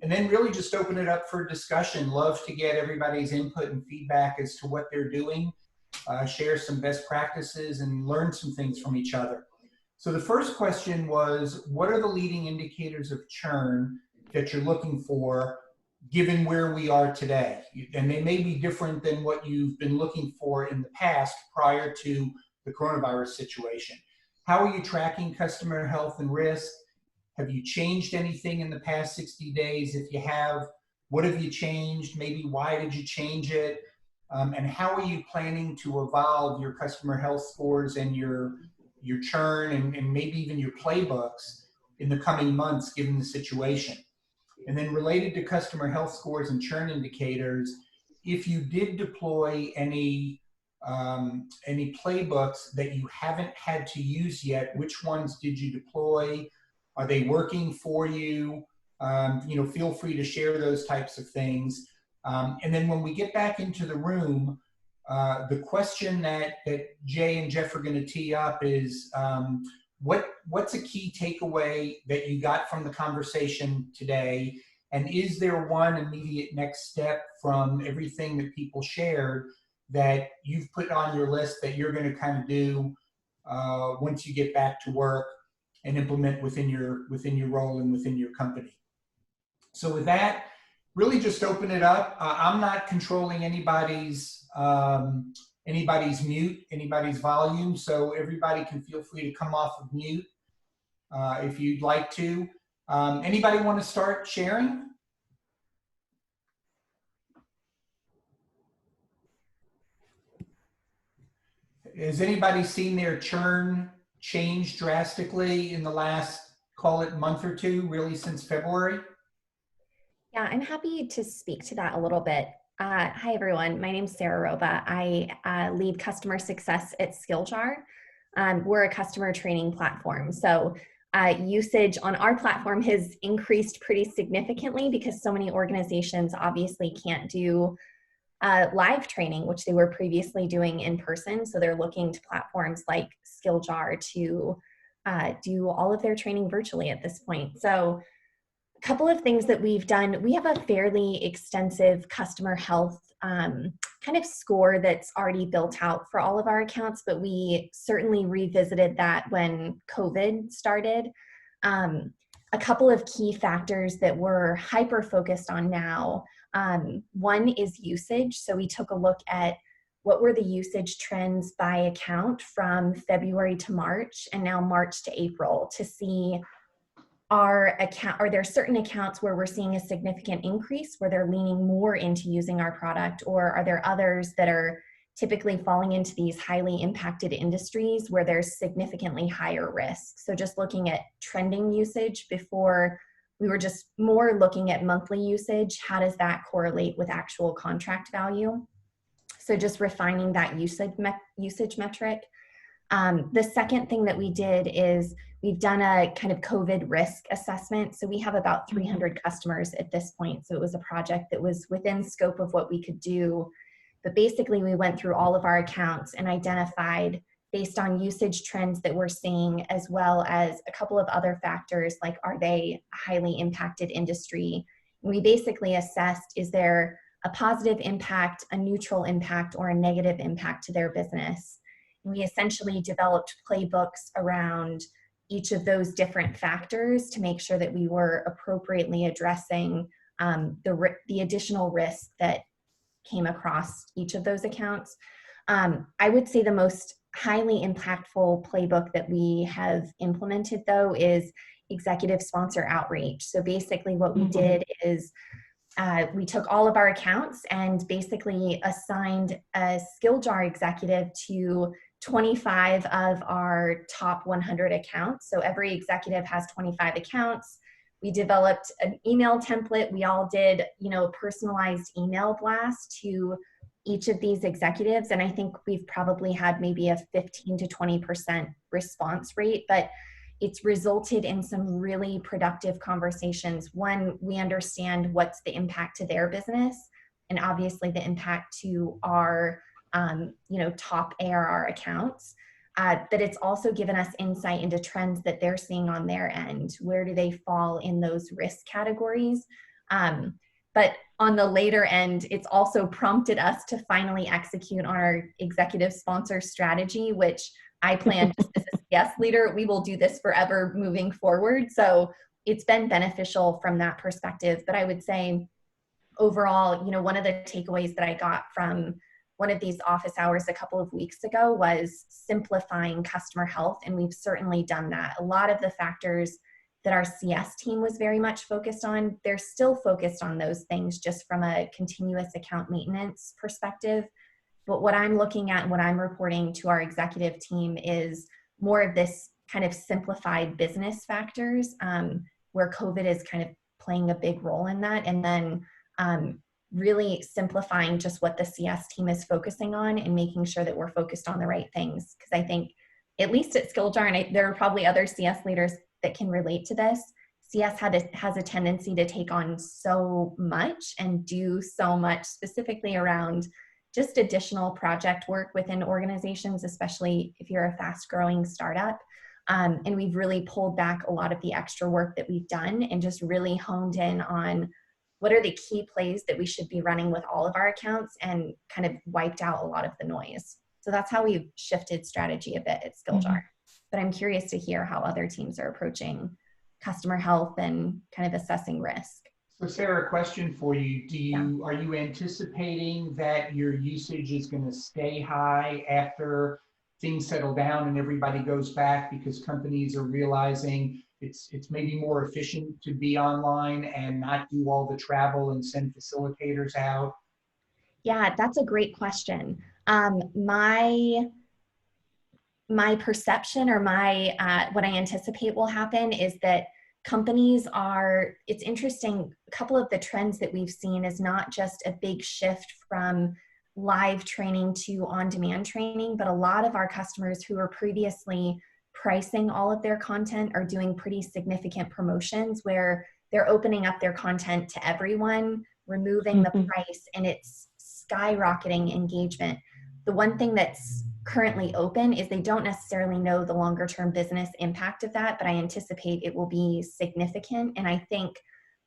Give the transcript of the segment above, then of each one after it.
And then really just open it up for discussion. Love to get everybody's input and feedback as to what they're doing, share some best practices, and learn some things from each other. So the first question was, what are the leading indicators of churn that you're looking for given where we are today? And they may be different than what you've been looking for in the past prior to the coronavirus situation. How are you tracking customer health and risk? Have you changed anything in the past 60 days? If you have, what have you changed? Maybe why did you change it? And how are you planning to evolve your customer health scores and your churn and maybe even your playbooks in the coming months, given the situation? And then related to customer health scores and churn indicators, if you did deploy any playbooks that you haven't had to use yet, which ones did you deploy? Are they working for you? Feel free to share those types of things. And then when we get back into the room, the question that Jay and Jeff are going to tee up is, what's a key takeaway that you got from the conversation today? And is there one immediate next step from everything that people shared that you've put on your list that you're going to kind of do once you get back to work and implement within your role and within your company? So with that, really just open it up. I'm not controlling anybody's mute, anybody's volume, so everybody can feel free to come off of mute if you'd like to. Anybody want to start sharing? Has anybody seen their churn change drastically in the last, call it, month or two, really since February? Yeah, I'm happy to speak to that a little bit. Hi, everyone. My name's Sarah Roba. I lead customer success at Skilljar. We're a customer training platform. So usage on our platform has increased pretty significantly because so many organizations obviously can't do live training, which they were previously doing in person. So they're looking to platforms like Skilljar to do all of their training virtually at this point. So a couple of things that we've done, we have a fairly extensive customer health kind of score that's already built out for all of our accounts, but we certainly revisited that when COVID started. A couple of key factors that we're hyper-focused on now. One is usage. So we took a look at what were the usage trends by account from February to March and now March to April to see are there certain accounts where we're seeing a significant increase, where they're leaning more into using our product, or are there others that are typically falling into these highly impacted industries where there's significantly higher risk? So just looking at trending usage before, we were just more looking at monthly usage. How does that correlate with actual contract value? So just refining that usage metric. The second thing that we did is we've done a kind of COVID risk assessment. So we have about 300 customers at this point. So it was a project that was within scope of what we could do. But basically we went through all of our accounts and identified, based on usage trends that we're seeing, as well as a couple of other factors, like are they a highly impacted industry? And we basically assessed, is there a positive impact, a neutral impact, or a negative impact to their business? And we essentially developed playbooks around each of those different factors to make sure that we were appropriately addressing the additional risk that came across each of those accounts. I would say the most highly impactful playbook that we have implemented, though, is executive sponsor outreach. So basically what we did is we took all of our accounts and basically assigned a Skilljar executive to 25 of our top 100 accounts. So every executive has 25 accounts. We developed an email template. We all did, a personalized email blast to each of these executives. And I think we've probably had maybe a 15 to 20% response rate, but it's resulted in some really productive conversations. One, we understand what's the impact to their business, and obviously the impact to our top ARR accounts. that it's also given us insight into trends that they're seeing on their end. Where do they fall in those risk categories? But on the later end, it's also prompted us to finally execute on our executive sponsor strategy, which I plan just as a CS leader, we will do this forever moving forward. So it's been beneficial from that perspective. But I would say overall, one of the takeaways that I got from one of these office hours a couple of weeks ago was simplifying customer health. And we've certainly done that. A lot of the factors that our CS team was very much focused on, they're still focused on those things just from a continuous account maintenance perspective. But what I'm looking at and what I'm reporting to our executive team is more of this kind of simplified business factors, where COVID is kind of playing a big role in that. And then really simplifying just what the CS team is focusing on and making sure that we're focused on the right things. Because I think, at least at Skilljar, and there are probably other CS leaders that can relate to this, CS has a tendency to take on so much and do so much specifically around just additional project work within organizations, especially if you're a fast-growing startup. And we've really pulled back a lot of the extra work that we've done and just really honed in on what are the key plays that we should be running with all of our accounts and kind of wiped out a lot of the noise. So that's how we've shifted strategy a bit at Skilljar. But I'm curious to hear how other teams are approaching customer health and kind of assessing risk. So Sarah, a question for you. Are you anticipating that your usage is going to stay high after things settle down and everybody goes back, because companies are realizing it's maybe more efficient to be online and not do all the travel and send facilitators out? Yeah, that's a great question. My perception, or what I anticipate will happen, is that companies are, it's interesting, a couple of the trends that we've seen is not just a big shift from live training to on-demand training, but a lot of our customers who were previously pricing all of their content are doing pretty significant promotions where they're opening up their content to everyone, removing the price, and it's skyrocketing engagement. The one thing that's currently open is they don't necessarily know the longer term business impact of that, but I anticipate it will be significant. And I think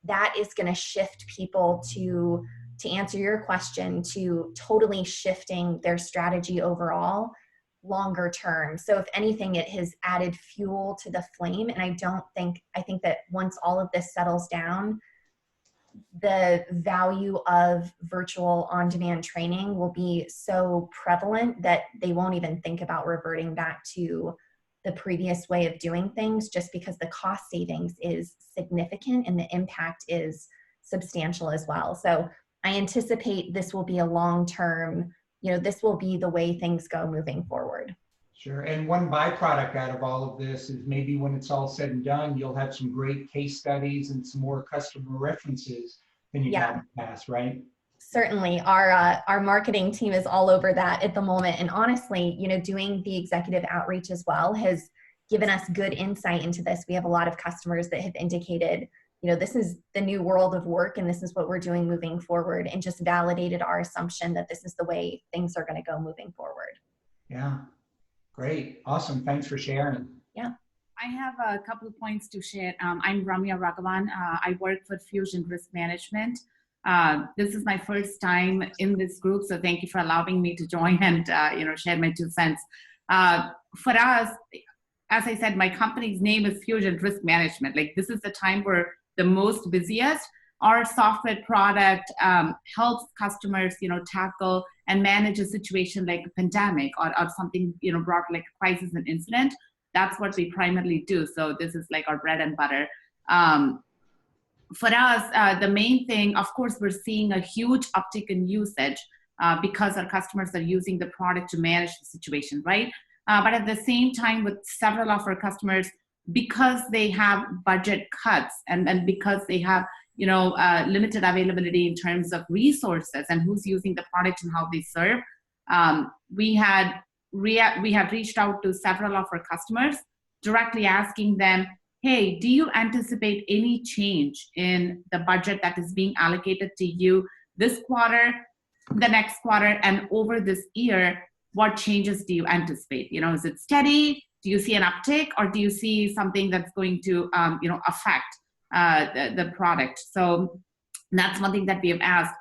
that is going to shift people to answer your question, to totally shifting their strategy overall longer term. So if anything, it has added fuel to the flame. And I think that once all of this settles down, the value of virtual on-demand training will be so prevalent that they won't even think about reverting back to the previous way of doing things, just because the cost savings is significant and the impact is substantial as well. So I anticipate this will be a long-term, this will be the way things go moving forward. Sure. And one byproduct out of all of this is maybe when it's all said and done, you'll have some great case studies and some more customer references than you've had in the past, right? Certainly. Our marketing team is all over that at the moment. And honestly, doing the executive outreach as well has given us good insight into this. We have a lot of customers that have indicated, this is the new world of work and this is what we're doing moving forward, and just validated our assumption that this is the way things are going to go moving forward. Yeah. Great. Awesome. Thanks for sharing. Yeah. I have a couple of points to share. I'm Romeo Raghavan. I work for Fusion Risk Management. This is my first time in this group, so thank you for allowing me to join and share my 2 cents. For us, as I said, my company's name is Fusion Risk Management. Like, this is the time we're the most busiest. Our software product helps customers, tackle and manage a situation like a pandemic or something, brought like a crisis and incident. That's what we primarily do. So this is like our bread and butter. For us, the main thing, of course, we're seeing a huge uptick in usage because our customers are using the product to manage the situation, right? But at the same time, with several of our customers, because they have budget cuts and because they have limited availability in terms of resources and who's using the product and how they serve, we have reached out to several of our customers, directly asking them, hey, do you anticipate any change in the budget that is being allocated to you this quarter, the next quarter, and over this year, what changes do you anticipate? Is it steady? Do you see an uptick, or do you see something that's going to, affect the product? So that's one thing that we have asked.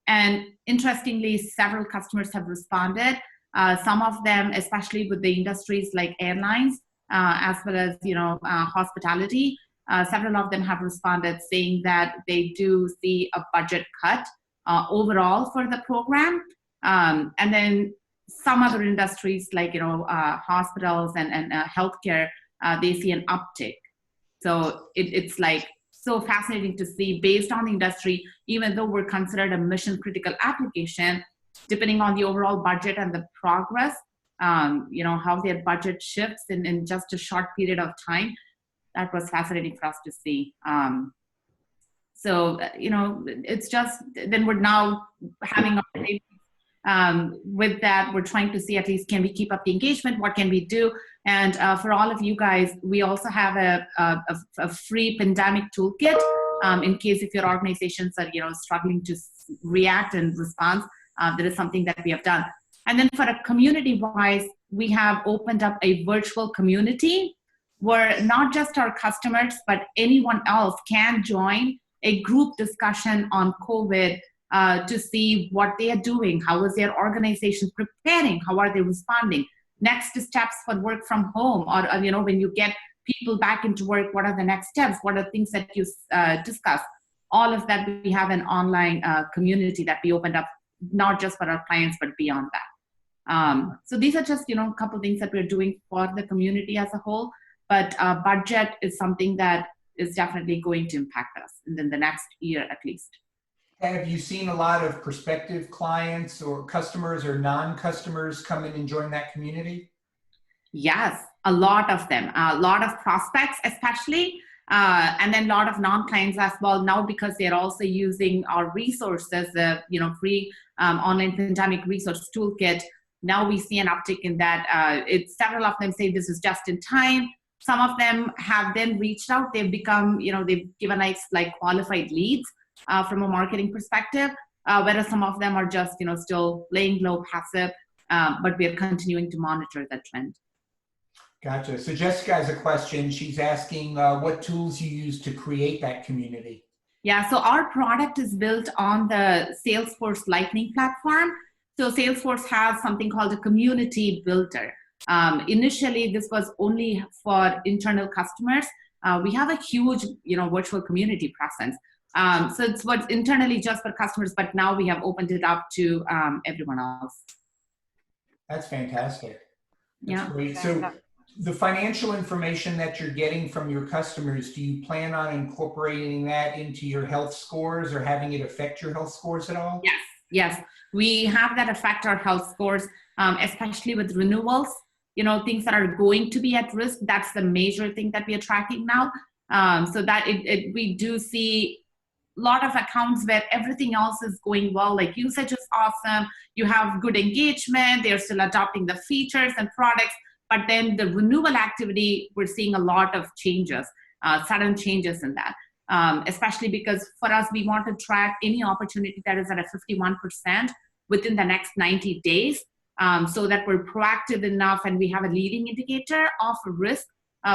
And interestingly, several customers have responded. Some of them, especially with the industries like airlines, as well as hospitality, several of them have responded saying that they do see a budget cut overall for the program. And then some other industries like hospitals and healthcare, they see an uptick. So it's like so fascinating to see, based on the industry, even though we're considered a mission critical application, depending on the overall budget and the progress, how their budget shifts in just a short period of time. That was fascinating for us to see. So it's just, then we're now having with that, we're trying to see at least, can we keep up the engagement? What can we do? And for all of you guys, we also have a free pandemic toolkit in case if your organizations are struggling to react and respond. That is something that we have done. And then for a community-wise, we have opened up a virtual community where not just our customers, but anyone else can join a group discussion on COVID to see what they are doing, how is their organization preparing, how are they responding, next steps for work from home, or when you get people back into work, what are the next steps, what are things that you discuss. All of that, we have an online community that we opened up, not just for our clients, but beyond that. So these are just a couple things that we're doing for the community as a whole, but budget is something that is definitely going to impact us in the next year at least. Have you seen a lot of prospective clients or customers or non-customers come in and join that community? Yes, a lot of them, a lot of prospects especially, and then a lot of non-clients as well now, because they're also using our resources, the free online pandemic resource toolkit. Now we see an uptick in that. Several of them say this is just in time. Some of them have then reached out. They've become, they've given us like qualified leads from a marketing perspective, whereas some of them are just, still laying low, passive, but we are continuing to monitor that trend. Gotcha. So Jessica has a question. She's asking what tools you use to create that community. Yeah, so our product is built on the Salesforce Lightning platform. So Salesforce has something called a community builder. Initially, this was only for internal customers. We have a huge, virtual community presence. So it's what's internally just for customers, but now we have opened it up to everyone else. That's fantastic. That's yeah. great. So the financial information that you're getting from your customers, do you plan on incorporating that into your health scores or having it affect your health scores at all? Yes. We have that affect our health scores, especially with renewals. Things that are going to be at risk. That's the major thing that we are tracking now. So that we do see a lot of accounts where everything else is going well, like usage is awesome, you have good engagement, they're still adopting the features and products, but then the renewal activity, we're seeing a lot of changes, sudden changes in that, especially because for us, we want to track any opportunity that is at a 51% within the next 90 days, so that we're proactive enough and we have a leading indicator of risk,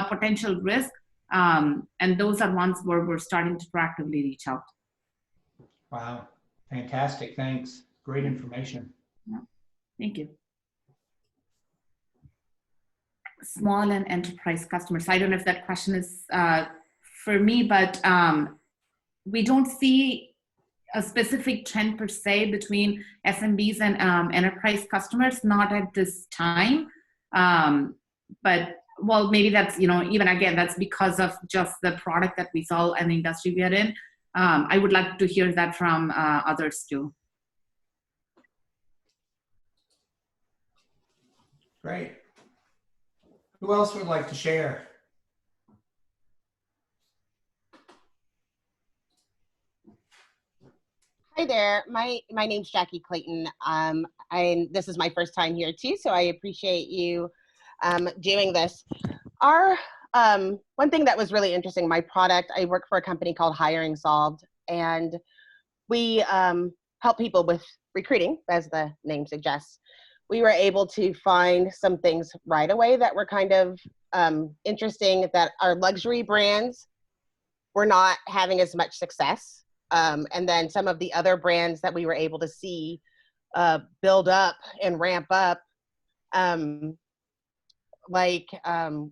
potential risk. And those are ones where we're starting to proactively reach out. Wow, fantastic, thanks. Great information. Yeah. Thank you. Small and enterprise customers. I don't know if that question is for me, but we don't see a specific trend per se between SMBs and enterprise customers, not at this time. But well, maybe that's, even again, that's because of just the product that we sell and the industry we are in. I would like to hear that from others too. Great. Who else would like to share? Hi there. My name's Jackie Clayton. And this is my first time here too, so I appreciate you doing this. Our one thing that was really interesting, my product, I work for a company called Hiring Solved, and we help people with recruiting, as the name suggests. we were able to find some things right away that were kind of interesting, that our luxury brands were not having as much success. And then some of the other brands that we were able to see build up and ramp up,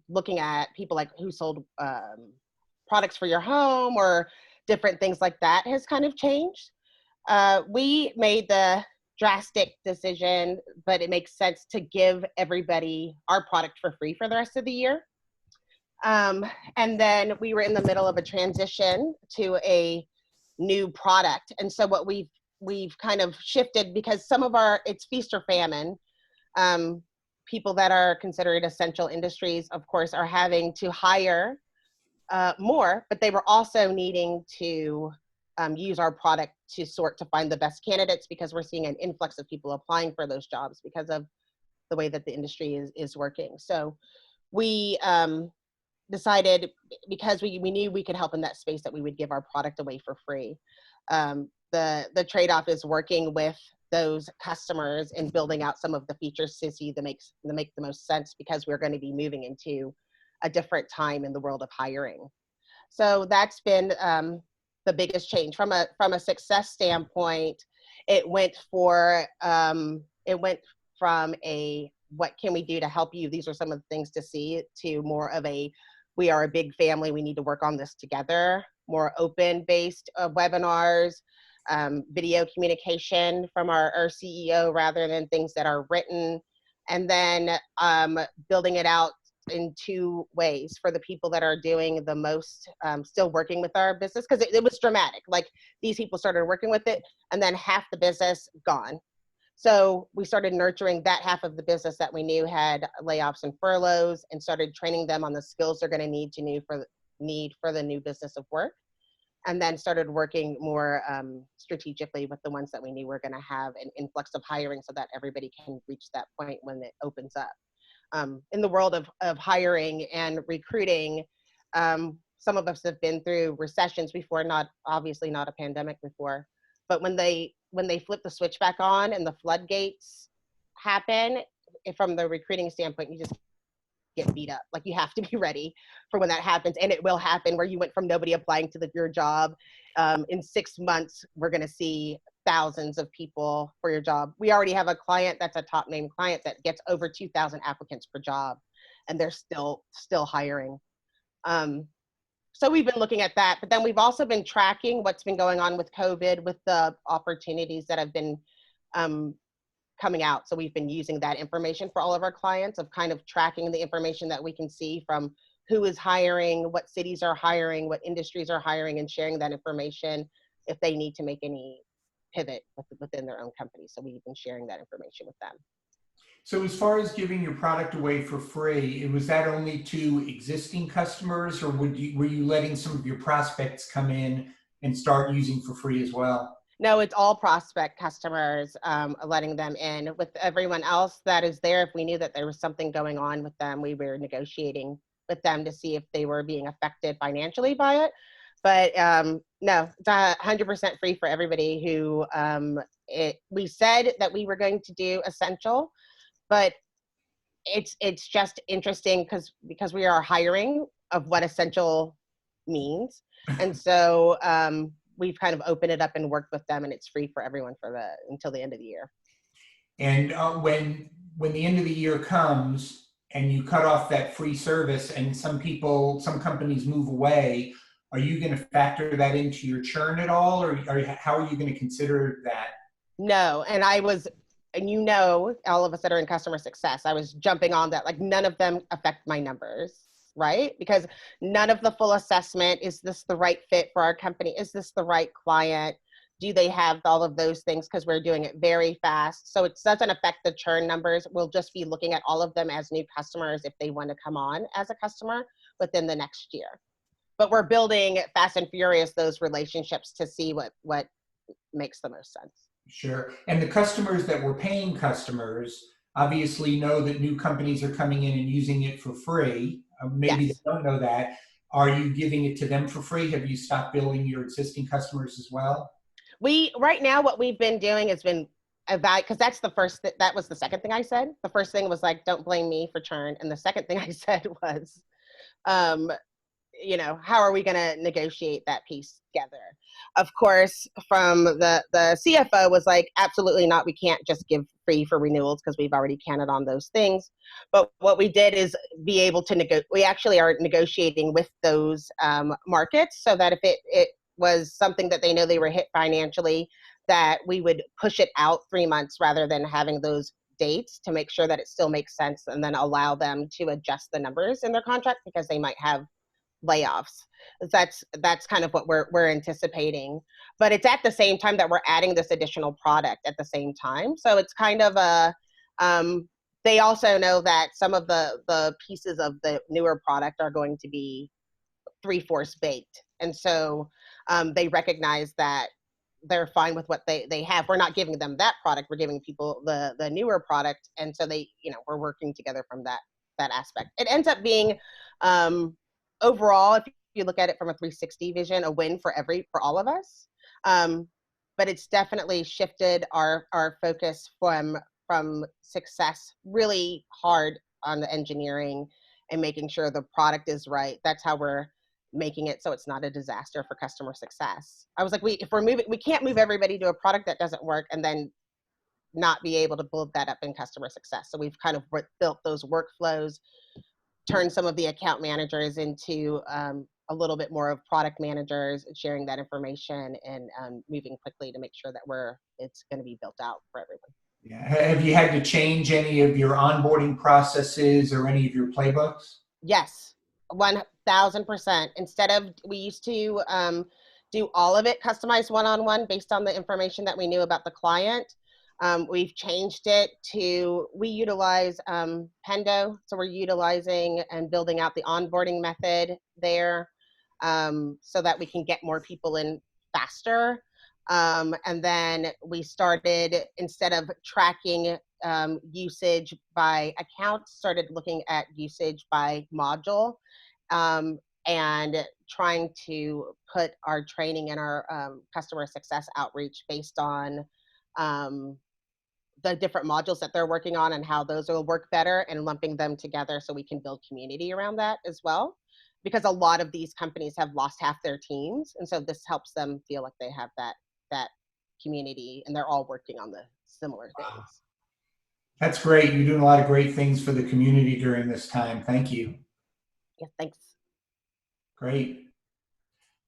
looking at people like who sold products for your home or different things like that has kind of changed. We made the drastic decision, but it makes sense to give everybody our product for free for the rest of the year. And then we were in the middle of a transition to a new product. And so what we've kind of shifted, because some of it's feast or famine. People that are considered essential industries, of course, are having to hire more, but they were also needing to use our product to sort to find the best candidates, because we're seeing an influx of people applying for those jobs because of the way that the industry is working. So we decided, because we knew we could help in that space, that we would give our product away for free. The trade-off is working with those customers and building out some of the features to see that make the most sense, because we're going to be moving into a different time in the world of hiring. So that's been the biggest change from a success standpoint. It went from a what can we do to help you, these are some of the things to see, to more of a we are a big family, we need to work on this together, more open-based webinars, video communication from our CEO rather than things that are written, and then building it out in two ways for the people that are doing the most, still working with our business, because it was dramatic. Like, these people started working with it and then half the business gone. So we started nurturing that half of the business that we knew had layoffs and furloughs, and started training them on the skills they're going to need for the new business of work. And then started working more strategically with the ones that we knew were going to have an influx of hiring, so that everybody can reach that point when it opens up. In the world of hiring and recruiting, some of us have been through recessions before, obviously not a pandemic before, but when they flip the switch back on and the floodgates happen, from the recruiting standpoint, you just get beat up. Like, you have to be ready for when that happens, and it will happen, where you went from nobody applying to your job. In 6 months, we're going to see thousands of people for your job. We already have a client that's a top name client that gets over 2,000 applicants per job, and they're still hiring. So we've been looking at that, but then we've also been tracking what's been going on with COVID, with the opportunities that have been coming out. So we've been using that information for all of our clients, of kind of tracking the information that we can see from who is hiring, what cities are hiring, what industries are hiring, and sharing that information if they need to make any pivot within their own company. So we've been sharing that information with them. So as far as giving your product away for free, was that only to existing customers, or were you letting some of your prospects come in and start using for free as well? No, it's all prospect customers, letting them in. With everyone else that is there, if we knew that there was something going on with them, we were negotiating with them to see if they were being affected financially by it. But no, it's 100% free for everybody who, we said that we were going to do essential, but it's just interesting because we are hiring of what essential means. And so we've kind of opened it up and worked with them, and it's free for everyone until the end of the year. And when the end of the year comes and you cut off that free service, and some companies move away, are you going to factor that into your churn at all, or how are you going to consider that? No, and all of us that are in customer success, I was jumping on that. Like, none of them affect my numbers, right? Because none of the full assessment, is this the right fit for our company? Is this the right client? Do they have all of those things? Because we're doing it very fast. So it doesn't affect the churn numbers. We'll just be looking at all of them as new customers if they want to come on as a customer within the next year. But we're building fast and furious those relationships to see what makes the most sense. Sure. And the customers that were paying customers obviously know that new companies are coming in and using it for free. Maybe Yes. They don't know that. Are you giving it to them for free? Have you stopped billing your existing customers as well? Right now, what we've been doing has been, because that's the first, that was the second thing I said. The first thing was like, don't blame me for churn. And the second thing I said was, you know, how are we going to negotiate that piece together? Of course, from the CFO was like, absolutely not. We can't just give free for renewals because we've already counted on those things. But what we did is be able to we actually are negotiating with those markets so that if it was something that they know they were hit financially, that we would push it out 3 months rather than having those dates to make sure that it still makes sense, and then allow them to adjust the numbers in their contract because they might have layoffs. That's kind of what we're anticipating, but it's at the same time that we're adding this additional product at the same time. So it's kind of a they also know that some of the pieces of the newer product are going to be 3/4 baked, and so they recognize that they're fine with what they have. We're not giving them that product, we're giving people the newer product, and so they, you know, we're working together from that aspect. It ends up being overall, if you look at it from a 360 vision, a win for all of us. But it's definitely shifted our focus from success really hard on the engineering and making sure the product is right. That's how we're making it so it's not a disaster for customer success. I was like, we can't move everybody to a product that doesn't work and then not be able to build that up in customer success. So we've kind of built those workflows, turned some of the account managers into a little bit more of product managers, sharing that information and moving quickly to make sure that it's going to be built out for everyone. Yeah. Have you had to change any of your onboarding processes or any of your playbooks? Yes, 1000%. Instead of, we used to do all of it customized one-on-one based on the information that we knew about the client. We've changed it to, we utilize Pendo. So we're utilizing and building out the onboarding method there so that we can get more people in faster. And then we started, instead of tracking usage by account, started looking at usage by module and trying to put our training and our customer success outreach based on the different modules that they're working on and how those will work better, and lumping them together so we can build community around that as well. Because a lot of these companies have lost half their teams. And so this helps them feel like they have that community and they're all working on the similar things. That's great. You're doing a lot of great things for the community during this time. Thank you. Yeah, thanks. Great.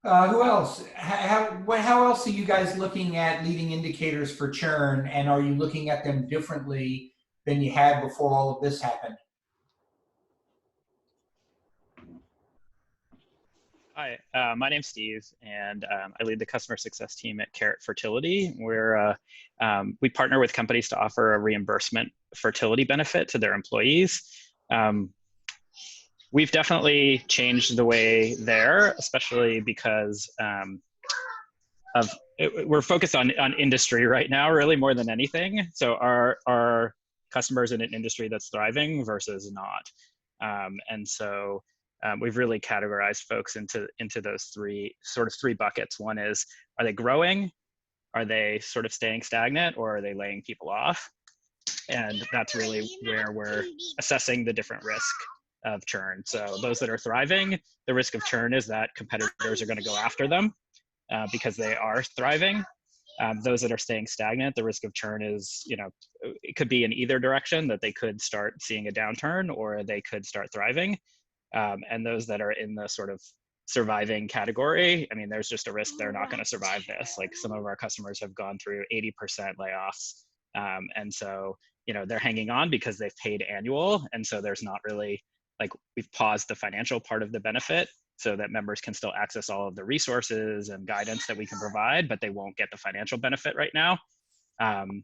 Who else? How else are you guys looking at leading indicators for churn, and are you looking at them differently than you had before all of this happened? Hi, my name's Steve, and I lead the customer success team at Carrot Fertility, where we partner with companies to offer a reimbursement fertility benefit to their employees. We've definitely changed the way there, especially because we're focused on industry right now, really more than anything. So our customers in an industry that's thriving versus not, and so. We've really categorized folks into those three buckets. One is, are they growing? Are they sort of staying stagnant, or are they laying people off? And that's really where we're assessing the different risk of churn. So those that are thriving, the risk of churn is that competitors are going to go after them because they are thriving. Those that are staying stagnant, the risk of churn is, it could be in either direction, that they could start seeing a downturn or they could start thriving. And those that are in the sort of surviving category, I mean, there's just a risk they're not going to survive this. Like, some of our customers have gone through 80% layoffs. And so, they're hanging on because they've paid annual. And so there's not really, like, we've paused the financial part of the benefit so that members can still access all of the resources and guidance that we can provide, but they won't get the financial benefit right now. And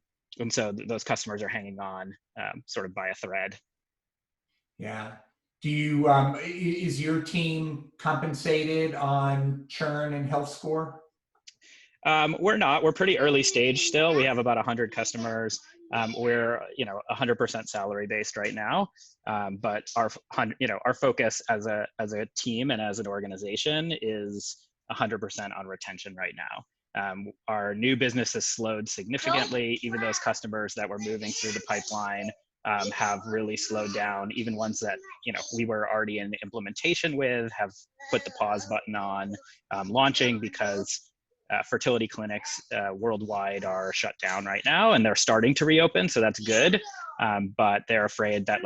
so those customers are hanging on sort of by a thread. Yeah. Do you, is your team compensated on churn and health score? We're not. We're pretty early stage still. We have about 100 customers. We're 100% salary based right now. But our focus as a team and as an organization is 100% on retention right now. Our new business has slowed significantly. Even those customers that were moving through the pipeline have really slowed down. Even ones that we were already in implementation with have put the pause button on launching, because fertility clinics worldwide are shut down right now, and they're starting to reopen, so that's good. But they're afraid that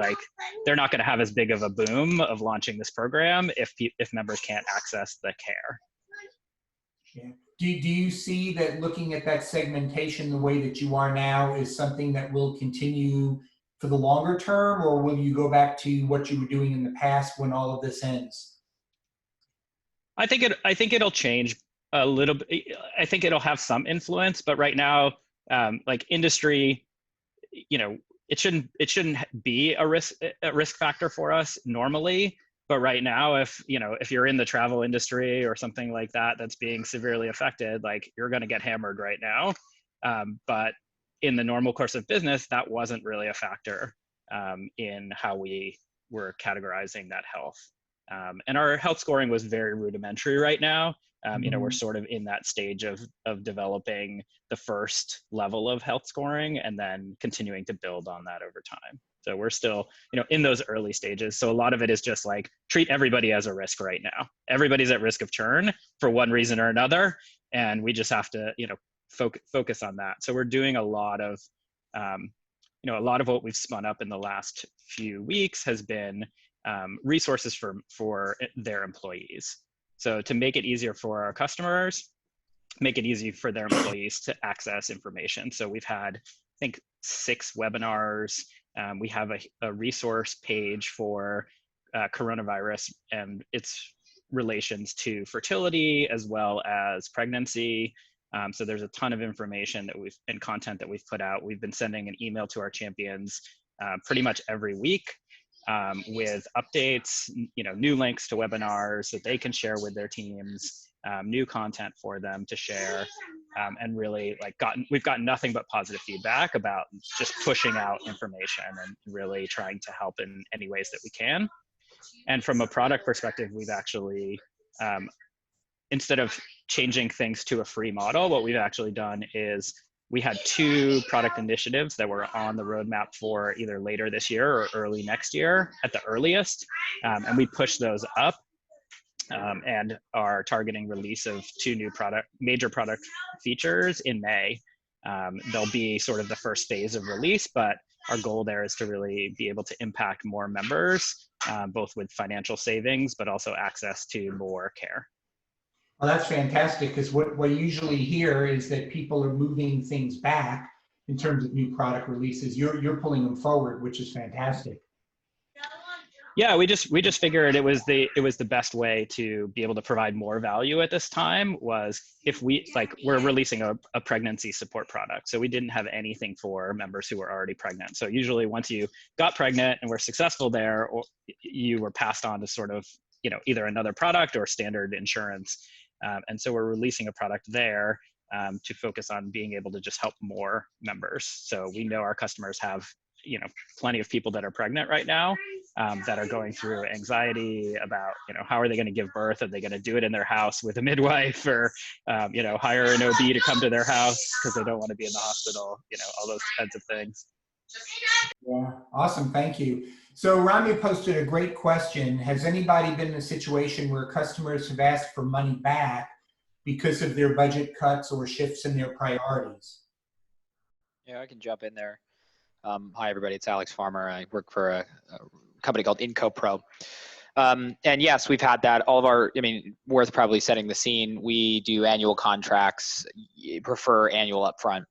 they're not going to have as big of a boom of launching this program if members can't access the care. Yeah. Do you see that looking at that segmentation the way that you are now is something that will continue for the longer term, or will you go back to what you were doing in the past when all of this ends? I think it'll change a little bit. I think it'll have some influence, but right now, industry, it shouldn't be a risk factor for us normally. But right now, if you're in the travel industry or something like that that's being severely affected, you're going to get hammered right now. But in the normal course of business, that wasn't really a factor in how we were categorizing that health. And our health scoring was very rudimentary right now. We're sort of in that stage of developing the first level of health scoring and then continuing to build on that over time. So we're still, in those early stages. So a lot of it is just treat everybody as a risk right now. Everybody's at risk of churn for one reason or another. And we just have to, focus on that. So we're doing a lot of what we've spun up in the last few weeks has been resources for their employees. So to make it easier for our customers, make it easy for their employees to access information. So we've had, I think, 6 webinars. We have a resource page for coronavirus and its relations to fertility as well as pregnancy. So there's a ton of information and content that we've put out. We've been sending an email to our champions pretty much every week with updates, new links to webinars that they can share with their teams, new content for them to share, and really we've gotten nothing but positive feedback about just pushing out information and really trying to help in any ways that we can. And from a product perspective, we've actually, instead of changing things to a free model, what we've actually done is we had 2 product initiatives that were on the roadmap for either later this year or early next year at the earliest. And we pushed those up and are targeting release of 2 new major product features in May. They'll be sort of the first phase of release, but our goal there is to really be able to impact more members, both with financial savings, but also access to more care. Well, that's fantastic, because what we usually hear is that people are moving things back in terms of new product releases. You're pulling them forward, which is fantastic. Yeah, we just figured it was the best way to be able to provide more value at this time was if we're releasing a pregnancy support product. So we didn't have anything for members who were already pregnant. So usually once you got pregnant and were successful there, or you were passed on to sort of, either another product or standard insurance. And so we're releasing a product there to focus on being able to just help more members. So we know our customers have, plenty of people that are pregnant right now that are going through anxiety about, how are they going to give birth? Are they going to do it in their house with a midwife, or, hire an OB to come to their house because they don't want to be in the hospital, all those kinds of things. Yeah, awesome. Thank you. So Romeo posted a great question. Has anybody been in a situation where customers have asked for money back because of their budget cuts or shifts in their priorities? Yeah, I can jump in there. Hi, everybody. It's Alex Farmer. I work for a company called IncoPro. And yes, we've had that. Worth probably setting the scene. We do annual contracts, prefer annual upfront.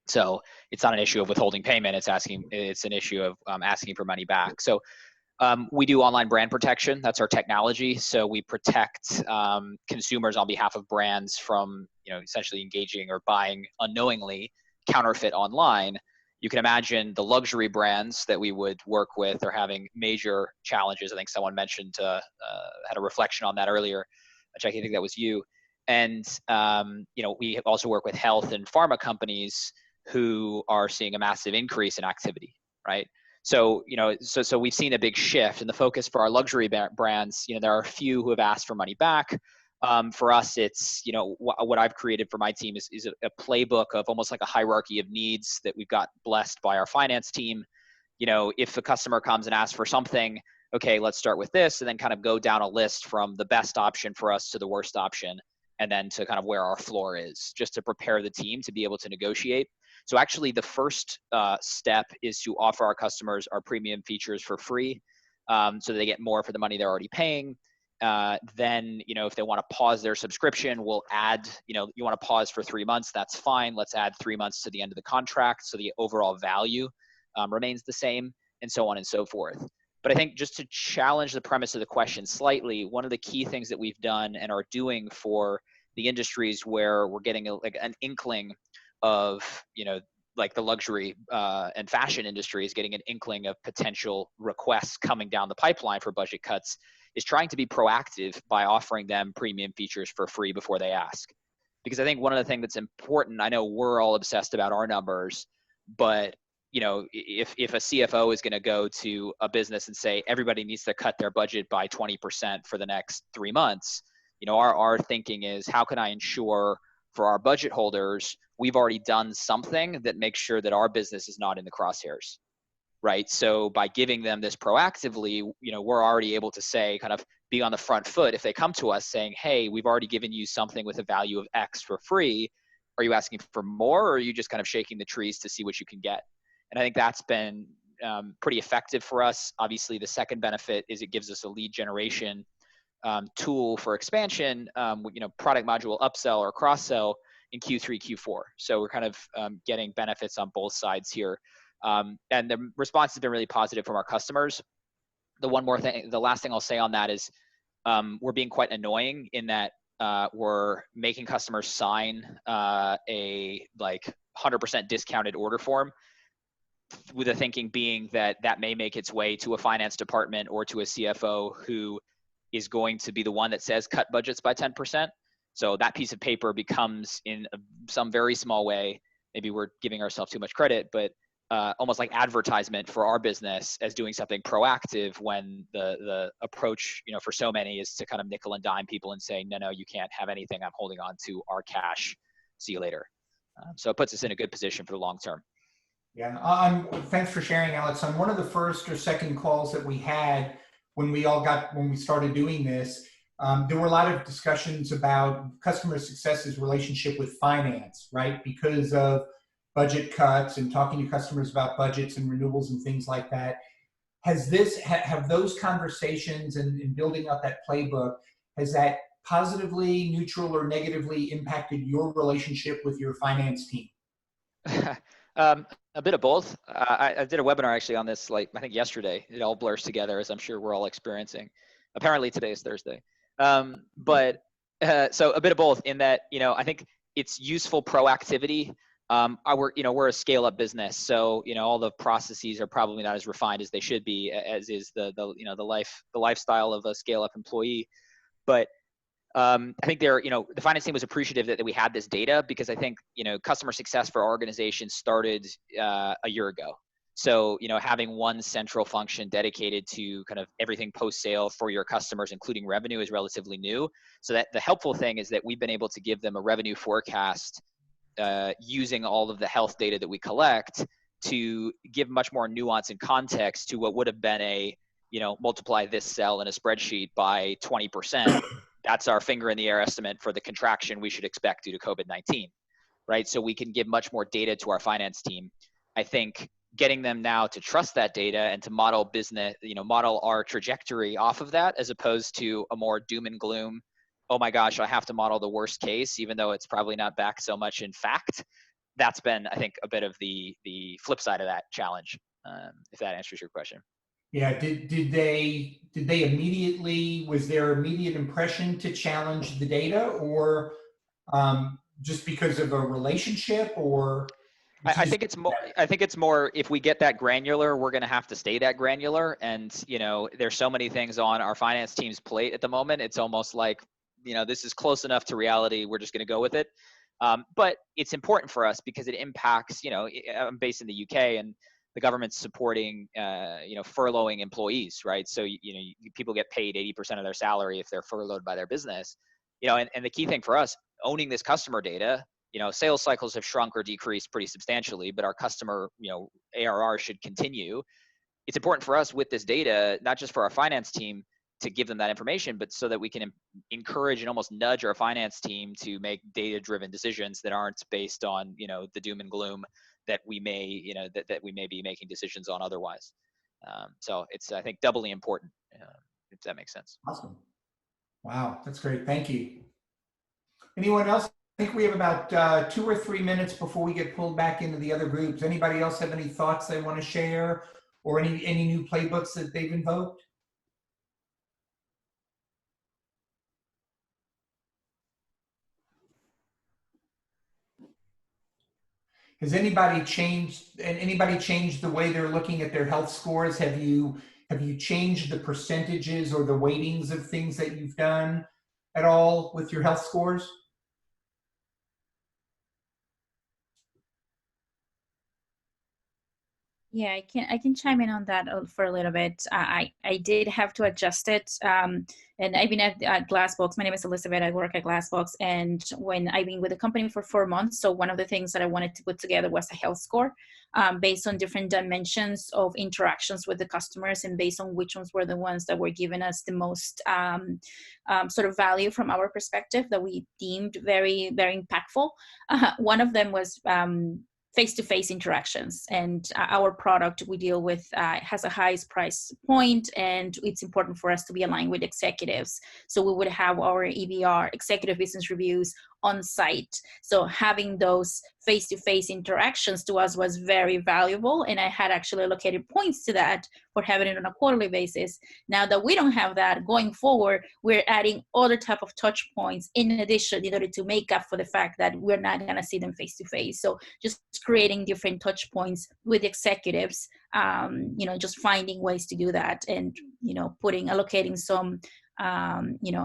So it's not an issue of withholding payment. It's an issue of asking for money back. So we do online brand protection. That's our technology. So we protect consumers on behalf of brands from, essentially engaging or buying unknowingly counterfeit online. You can imagine the luxury brands that we would work with are having major challenges. I think someone mentioned, had a reflection on that earlier. Jackie, I think that was you. And, we also work with health and pharma companies who are seeing a massive increase in activity, right? So, so we've seen a big shift, and the focus for our luxury brands, there are a few who have asked for money back. For us, it's, what I've created for my team is a playbook of almost like a hierarchy of needs that we've got blessed by our finance team. If a customer comes and asks for something, okay, let's start with this, and then kind of go down a list from the best option for us to the worst option, and then to kind of where our floor is, just to prepare the team to be able to negotiate. So actually the first step is to offer our customers our premium features for free, so they get more for the money they're already paying. Then, if they want to pause their subscription, we'll add, you want to pause for 3 months, that's fine. Let's add 3 months to the end of the contract, so the overall value remains the same, and so on and so forth. But I think, just to challenge the premise of the question slightly, one of the key things that we've done and are doing for the industries where we're getting an inkling of, like the luxury and fashion industry is getting an inkling of potential requests coming down the pipeline for budget cuts, is trying to be proactive by offering them premium features for free before they ask. Because I think one of the things that's important, I know we're all obsessed about our numbers, but if a CFO is going to go to a business and say everybody needs to cut their budget by 20% for the next 3 months, our thinking is, how can I ensure for our budget holders we've already done something that makes sure that our business is not in the crosshairs, right? So by giving them this proactively, we're already able to say, kind of be on the front foot if they come to us saying, hey, we've already given you something with a value of X for free. Are you asking for more, or are you just kind of shaking the trees to see what you can get? And I think that's been pretty effective for us. Obviously, the second benefit is it gives us a lead generation tool for expansion, product module upsell or cross-sell in Q3, Q4. So we're kind of getting benefits on both sides here. And the response has been really positive from our customers. The last thing I'll say on that is we're being quite annoying in that we're making customers sign a 100% discounted order form, with the thinking being that may make its way to a finance department or to a CFO who is going to be the one that says cut budgets by 10%. So that piece of paper becomes, in some very small way, maybe we're giving ourselves too much credit, but almost like advertisement for our business as doing something proactive, when the approach, for so many is to kind of nickel and dime people and say, no, you can't have anything. I'm holding on to our cash. See you later. So it puts us in a good position for the long term. Yeah, thanks for sharing, Alex. On one of the first or second calls that we had when we started doing this, there were a lot of discussions about customer success's relationship with finance, right? Because of budget cuts and talking to customers about budgets and renewals and things like that. Have those conversations and building out that playbook, has that positively, neutral, or negatively impacted your relationship with your finance team? A bit of both. I did a webinar actually on this, I think yesterday. It all blurs together, as I'm sure we're all experiencing. Apparently today is Thursday. So a bit of both, in that, I think it's useful proactivity. We're a scale-up business, so all the processes are probably not as refined as they should be, as is the lifestyle of a scale-up employee. But I think the finance team was appreciative that we had this data, because I think, customer success for our organization started a year ago. So, having one central function dedicated to kind of everything post-sale for your customers, including revenue, is relatively new. So that the helpful thing is that we've been able to give them a revenue forecast using all of the health data that we collect, to give much more nuance and context to what would have been multiply this cell in a spreadsheet by 20%. That's our finger in the air estimate for the contraction we should expect due to COVID-19, right? So we can give much more data to our finance team. I think getting them now to trust that data and to model business, model our trajectory off of that, as opposed to a more doom and gloom, oh my gosh, I have to model the worst case, even though it's probably not backed so much in fact. That's been, I think, a bit of the flip side of that challenge, if that answers your question. Yeah, did they immediately, was their immediate impression to challenge the data, or just because of a relationship, or? I think it's more if we get that granular, we're going to have to stay that granular. And, there's so many things on our finance team's plate at the moment. It's almost like, this is close enough to reality, we're just going to go with it. But it's important for us because it impacts, I'm based in the UK, and the government's supporting, furloughing employees, right? So, people get paid 80% of their salary if they're furloughed by their business. and the key thing for us, owning this customer data, sales cycles have shrunk or decreased pretty substantially, but our customer, ARR should continue. It's important for us with this data, not just for our finance team to give them that information, but so that we can encourage and almost nudge our finance team to make data-driven decisions that aren't based on, the doom and gloom that we may, that we may be making decisions on otherwise. So it's, I think, doubly important, if that makes sense. Awesome. Wow, that's great. Thank you. Anyone else? I think we have about 2 or 3 minutes before we get pulled back into the other groups. Anybody else have any thoughts they want to share, or any new playbooks that they've invoked? Has anybody changed the way they're looking at their health scores? Have you changed the percentages or the weightings of things that you've done at all with your health scores? Yeah, I can chime in on that for a little bit. I did have to adjust it, and I've been at Glassbox. My name is Elizabeth. I work at Glassbox, and when I've been with the company for 4 months, so one of the things that I wanted to put together was a health score based on different dimensions of interactions with the customers, and based on which ones were the ones that were giving us the most sort of value from our perspective that we deemed very, very impactful. One of them was face-to-face interactions, and our product we deal with has a highest price point, and it's important for us to be aligned with executives. So we would have our EBR, executive business reviews, on site. So having those face-to-face interactions to us was very valuable, and I had actually allocated points to that for having it on a quarterly basis. Now that we don't have that, going forward, we're adding other type of touch points in addition in order to make up for the fact that we're not going to see them face-to-face. So just creating different touch points with executives, just finding ways to do that, and allocating some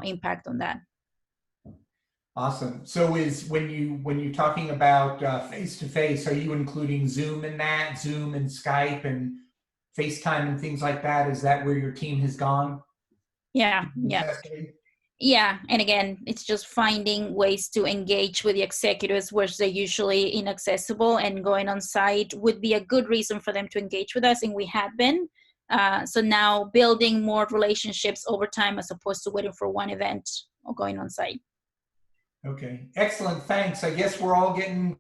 impact on that. Awesome. So when you're talking about face-to-face, are you including Zoom in that? Zoom and Skype and FaceTime and things like that? Is that where your team has gone? Yeah. Yeah, and again, it's just finding ways to engage with the executives, which they're usually inaccessible, and going on site would be a good reason for them to engage with us, and we had been. So now building more relationships over time as opposed to waiting for one event or going on site. Okay, excellent, thanks. I guess we're all getting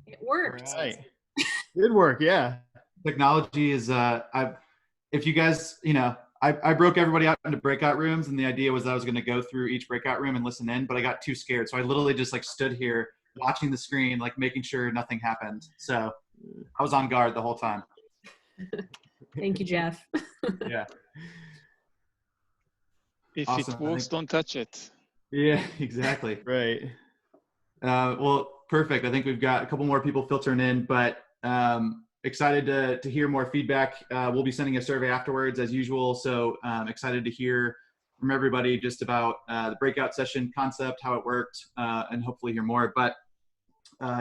It worked. Right. Good work, yeah. Technology is, if you guys, I broke everybody out into breakout rooms, and the idea was that I was going to go through each breakout room and listen in, but I got too scared. So I literally just stood here watching the screen, making sure nothing happened. So I was on guard the whole time. Thank you, Jeff. Yeah. If Awesome. it works, don't touch it. Yeah, exactly. Right. Well, perfect. I think we've got a couple more people filtering in, but excited to hear more feedback. We'll be sending a survey afterwards as usual. So excited to hear from everybody just about the breakout session concept, how it worked, and hopefully hear more. But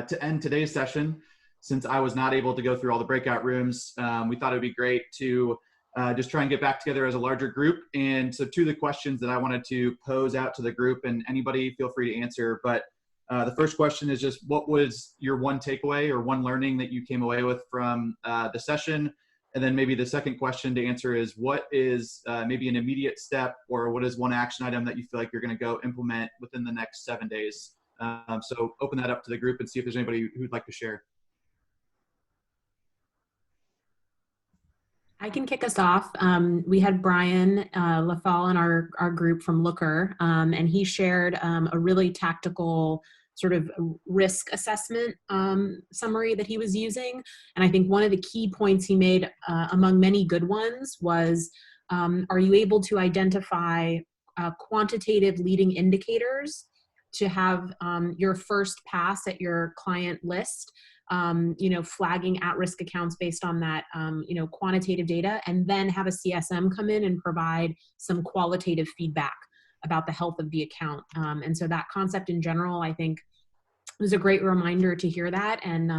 to end today's session, since I was not able to go through all the breakout rooms, we thought it'd be great to just try and get back together as a larger group. And so two of the questions that I wanted to pose out to the group, and anybody feel free to answer, but the first question is just, what was your one takeaway or one learning that you came away with from the session? And then maybe the second question to answer is, what is maybe an immediate step, or what is one action item that you feel like you're going to go implement within the next 7 days? So open that up to the group and see if there's anybody who'd like to share. I can kick us off. We had Brian Lafall in our group from Looker, and he shared a really tactical sort of risk assessment summary that he was using. And I think one of the key points he made, among many good ones, was, are you able to identify quantitative leading indicators to have your first pass at your client list, flagging at-risk accounts based on that, quantitative data, and then have a CSM come in and provide some qualitative feedback about the health of the account. And so that concept in general, I think, was a great reminder to hear that. And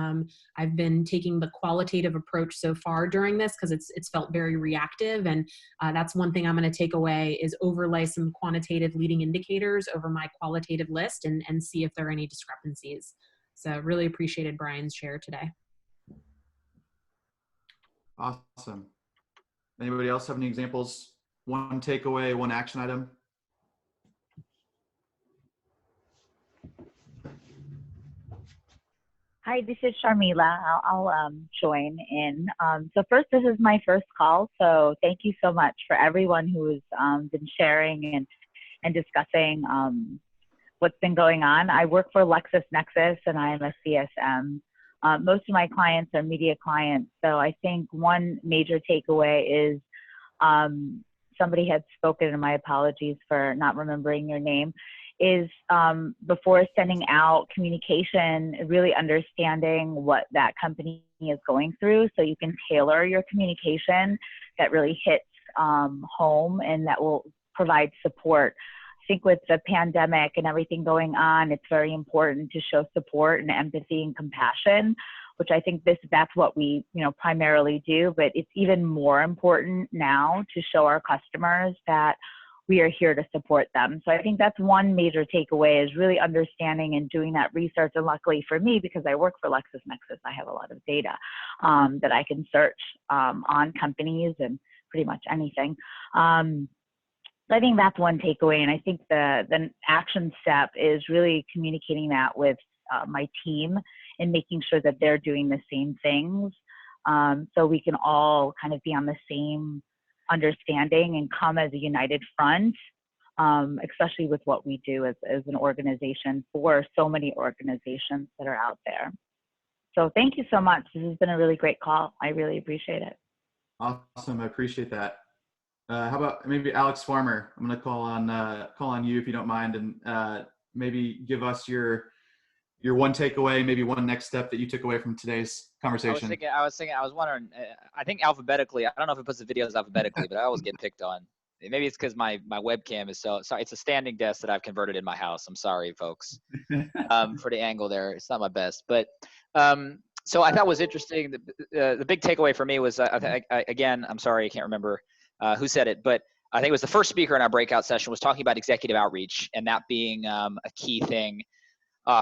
I've been taking the qualitative approach so far during this because it's felt very reactive. And that's one thing I'm going to take away is overlay some quantitative leading indicators over my qualitative list and see if there are any discrepancies. So really appreciated Brian's share today. Awesome. Anybody else have any examples? One takeaway, one action item? Hi, this is Sharmila. I'll join in. So first, this is my first call, so thank you so much for everyone who's been sharing and discussing what's been going on. I work for LexisNexis, and I am a CSM. Most of my clients are media clients, so I think one major takeaway is somebody had spoken, and my apologies for not remembering your name, is before sending out communication, really understanding what that company is going through so you can tailor your communication that really hits home and that will provide support. I think with the pandemic and everything going on, it's very important to show support and empathy and compassion, which I think that's what we primarily do, but it's even more important now to show our customers that we are here to support them. So I think that's one major takeaway, is really understanding and doing that research. And luckily for me, because I work for LexisNexis, I have a lot of data that I can search on companies and pretty much anything. So I think that's one takeaway. And I think the action step is really communicating that with my team and making sure that they're doing the same things, so we can all kind of be on the same understanding and come as a united front, especially with what we do as an organization for so many organizations that are out there. So thank you so much. This has been a really great call. I really appreciate it. Awesome. I appreciate that. How about maybe Alex Farmer? I'm going to call on you if you don't mind, and maybe give us your one takeaway, maybe one next step that you took away from today's conversation. I was wondering, I think alphabetically, I don't know if it puts the videos alphabetically, but I always get picked on. Maybe it's because my webcam is so sorry. It's a standing desk that I've converted in my house. I'm sorry, folks, for the angle there. It's not my best, but so I thought was interesting. The big takeaway for me was, again, I'm sorry, I can't remember who said it, but I think it was the first speaker in our breakout session was talking about executive outreach, and that being a key thing.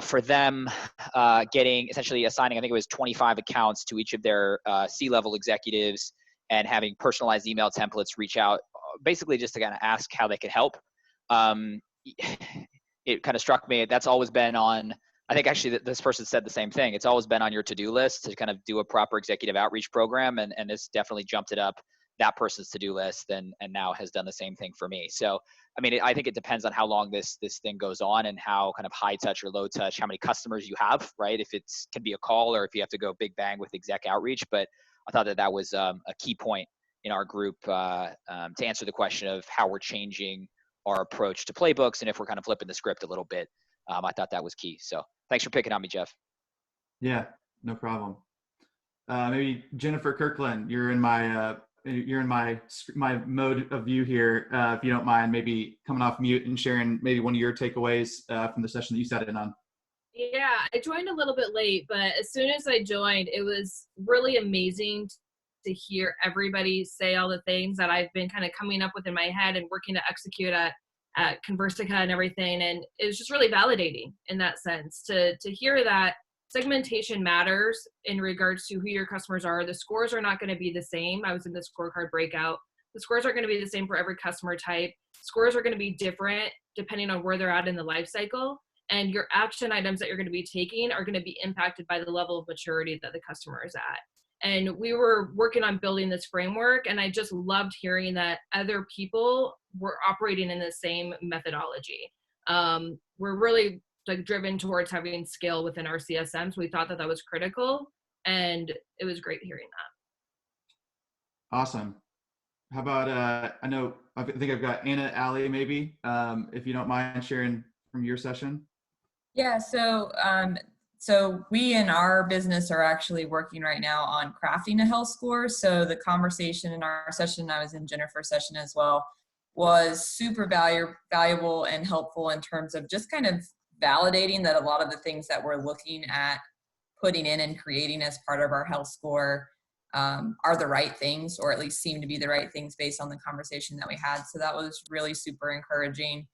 For them, essentially assigning, I think it was 25 accounts to each of their C-level executives and having personalized email templates reach out, basically just to kind of ask how they could help. It kind of struck me, that's always been on, I think actually this person said the same thing. It's always been on your to-do list to kind of do a proper executive outreach program, and this definitely jumped it up that person's to-do list and now has done the same thing for me. So, I mean, I think it depends on how long this thing goes on and how kind of high touch or low touch, how many customers you have, right? If it's can be a call or if you have to go big bang with exec outreach. But I thought that was a key point in our group to answer the question of how we're changing our approach to playbooks and if we're kind of flipping the script a little bit. I thought that was key. So thanks for picking on me, Jeff. Yeah, no problem. Maybe Jennifer Kirkland, you're in my mode of view here. If you don't mind, maybe coming off mute and sharing maybe one of your takeaways from the session that you sat in on. Yeah, I joined a little bit late, but as soon as I joined, it was really amazing to hear everybody say all the things that I've been kind of coming up with in my head and working to execute at Conversica and everything. And it was just really validating in that sense to hear that segmentation matters in regards to who your customers are. The scores are not going to be the same. I was in the scorecard breakout. The scores are going to be the same for every customer type. Scores are going to be different depending on where they're at in the life cycle. And your action items that you're going to be taking are going to be impacted by the level of maturity that the customer is at. And we were working on building this framework, and I just loved hearing that other people were operating in the same methodology. We're really driven towards having scale within our CSMs. We thought that was critical, and it was great hearing that. Awesome. How about, I think I've got Anna Alley, maybe, if you don't mind sharing from your session. Yeah, so we in our business are actually working right now on crafting a health score. So the conversation in our session, I was in Jennifer's session as well, was super valuable and helpful in terms of just kind of validating that a lot of the things that we're looking at putting in and creating as part of our health score are the right things, or at least seem to be the right things based on the conversation that we had. So that was really super encouraging.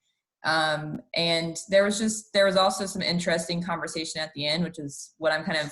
And there was also some interesting conversation at the end, which is what I'm kind of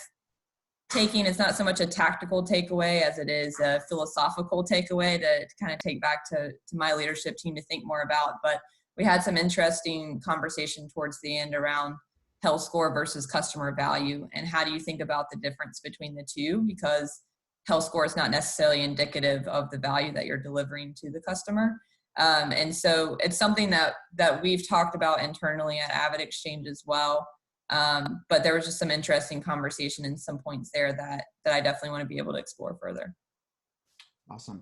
taking. It's not so much a tactical takeaway as it is a philosophical takeaway to kind of take back to my leadership team to think more about. But we had some interesting conversation towards the end around health score versus customer value, and how do you think about the difference between the two, because health score is not necessarily indicative of the value that you're delivering to the customer. And so it's something that we've talked about internally at Avid Exchange as well. But there was just some interesting conversation and some points there that I definitely want to be able to explore further. Awesome.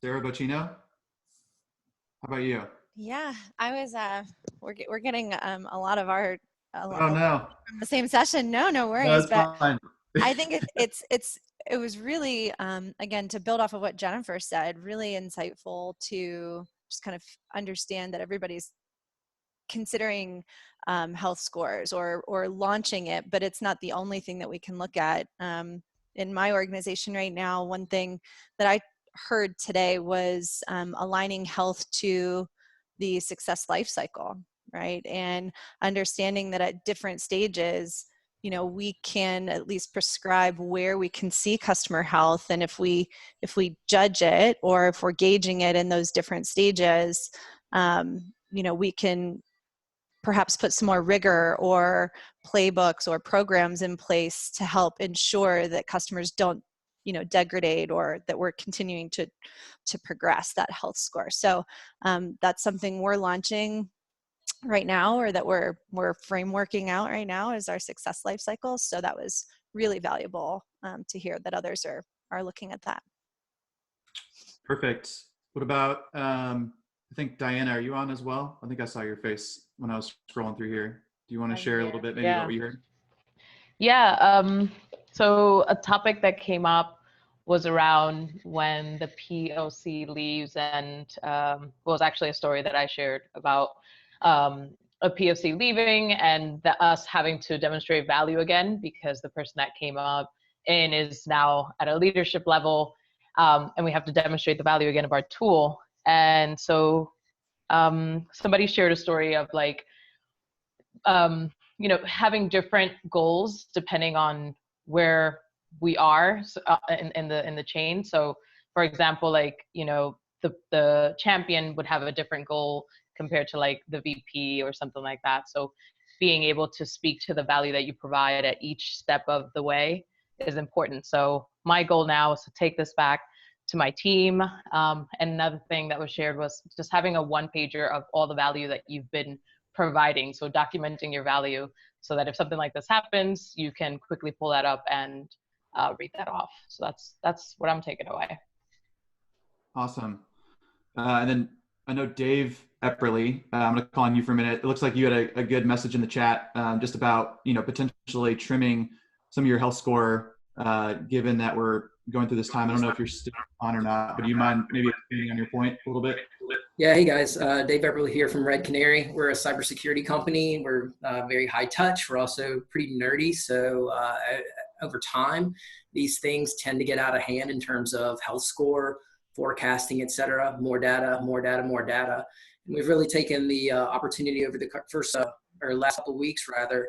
Sarah Bocchino, how about you? Yeah, I was, we're getting a lot of our, Oh no. from the same session. No worries. No, it's but fine. I think it was really, again, to build off of what Jennifer said, really insightful to just kind of understand that everybody's considering health scores or launching it, but it's not the only thing that we can look at. In my organization right now, one thing that I heard today was aligning health to the success life cycle, right? And understanding that at different stages, we can at least prescribe where we can see customer health. And if we judge it, or if we're gauging it in those different stages, we can perhaps put some more rigor or playbooks or programs in place to help ensure that customers don't, degrade, or that we're continuing to progress that health score. So that's something we're launching right now, or that we're frameworking out right now, is our success life cycle. So that was really valuable to hear that others are looking at that. Perfect. What about, I think Diana, are you on as well? I think I saw your face when I was scrolling through here. Do you want to share a little bit, maybe what we heard? Yeah. So a topic that came up was around when the POC leaves, and was actually a story that I shared about a POC leaving and us having to demonstrate value again, because the person that came up and is now at a leadership level, and we have to demonstrate the value again of our tool. And so somebody shared a story of like, having different goals depending on where we are in the chain. So for example, like, the champion would have a different goal compared to like the VP or something like that. So being able to speak to the value that you provide at each step of the way is important. So my goal now is to take this back to my team. And another thing that was shared was just having a one-pager of all the value that you've been providing. So documenting your value so that if something like this happens, you can quickly pull that up and read that off. So that's what I'm taking away. Awesome. And then I know Dave Epperly, I'm going to call on you for a minute. It looks like you had a good message in the chat just about, potentially trimming some of your health score, given that we're going through this time. I don't know if you're still on or not, but do you mind maybe expanding on your point a little bit? Yeah, hey guys, Dave Epperly here from Red Canary. We're a cybersecurity company. We're very high touch. We're also pretty nerdy. So over time, these things tend to get out of hand in terms of health score, forecasting, et cetera. More data. And we've really taken the opportunity over the last couple of weeks rather,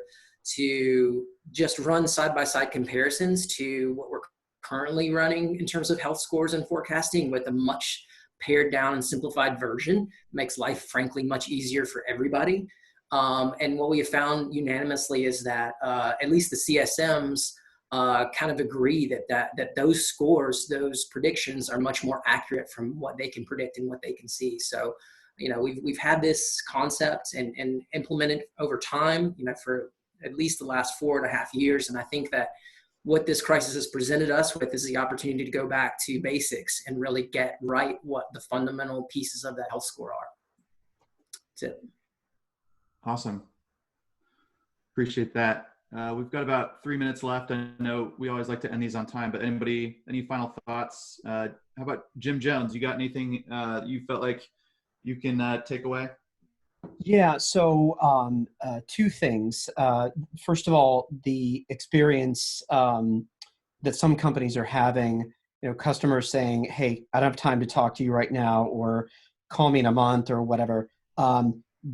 to just run side-by-side comparisons to what we're currently running in terms of health scores and forecasting with a much pared down and simplified version. Makes life, frankly, much easier for everybody. And what we have found unanimously is that at least the CSMs kind of agree that those scores, those predictions are much more accurate from what they can predict and what they can see. So, we've had this concept and implemented over time, for at least the last 4.5 years. And I think that what this crisis has presented us with is the opportunity to go back to basics and really get right what the fundamental pieces of that health score are. That's it. Awesome. Appreciate that. We've got about 3 minutes left. I know we always like to end these on time, but any final thoughts? How about Jim Jones? You got anything you felt like, you can take away? Yeah, so two things. First of all, the experience that some companies are having, customers saying, hey, I don't have time to talk to you right now, or call me in a month or whatever.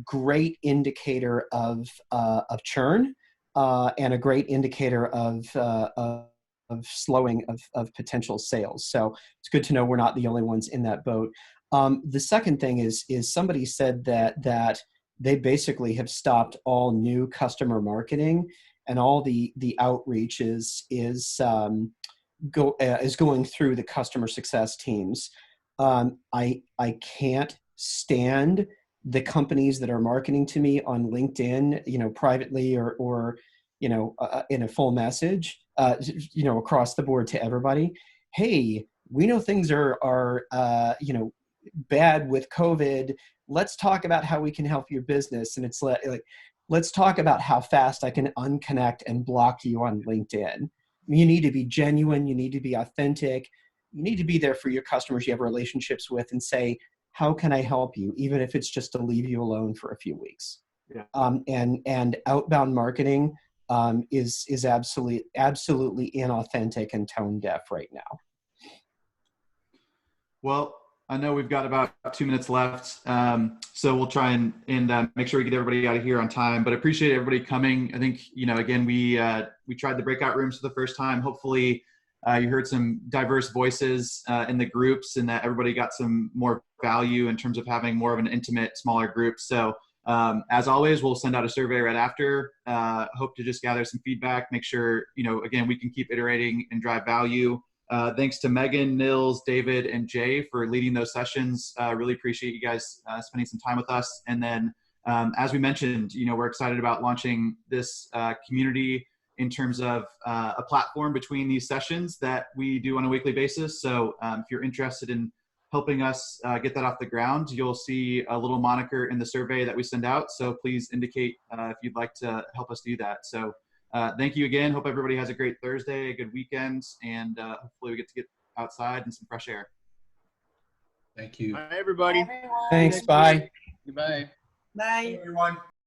Great indicator of churn and a great indicator of slowing of potential sales. So it's good to know we're not the only ones in that boat. The second thing is somebody said that they basically have stopped all new customer marketing, and all the outreach is going through the customer success teams. I can't stand the companies that are marketing to me on LinkedIn, privately or in a full message, across the board to everybody. Hey, we know things are bad with COVID. Let's talk about how we can help your business. And it's like, let's talk about how fast I can unconnect and block you on LinkedIn. You need to be genuine. You need to be authentic. You need to be there for your customers you have relationships with and say, how can I help you? Even if it's just to leave you alone for a few weeks. Yeah. And outbound marketing is absolutely inauthentic and tone deaf right now. Well, I know we've got about 2 minutes left, so we'll try and make sure we get everybody out of here on time. But I appreciate everybody coming. I think, again, we tried the breakout rooms for the first time. Hopefully, you heard some diverse voices in the groups, and that everybody got some more value in terms of having more of an intimate, smaller group. So as always, we'll send out a survey right after. Hope to just gather some feedback, make sure, again, we can keep iterating and drive value. Thanks to Megan, Nils, David, and Jay for leading those sessions. Really appreciate you guys spending some time with us. And then, as we mentioned, we're excited about launching this community in terms of a platform between these sessions that we do on a weekly basis. So if you're interested in helping us get that off the ground, you'll see a little moniker in the survey that we send out. So please indicate if you'd like to help us do that. So thank you again. Hope everybody has a great Thursday, a good weekend, and hopefully we get to get outside and some fresh air. Thank you. Bye, everybody. Thanks. Bye. Goodbye. Bye, everyone.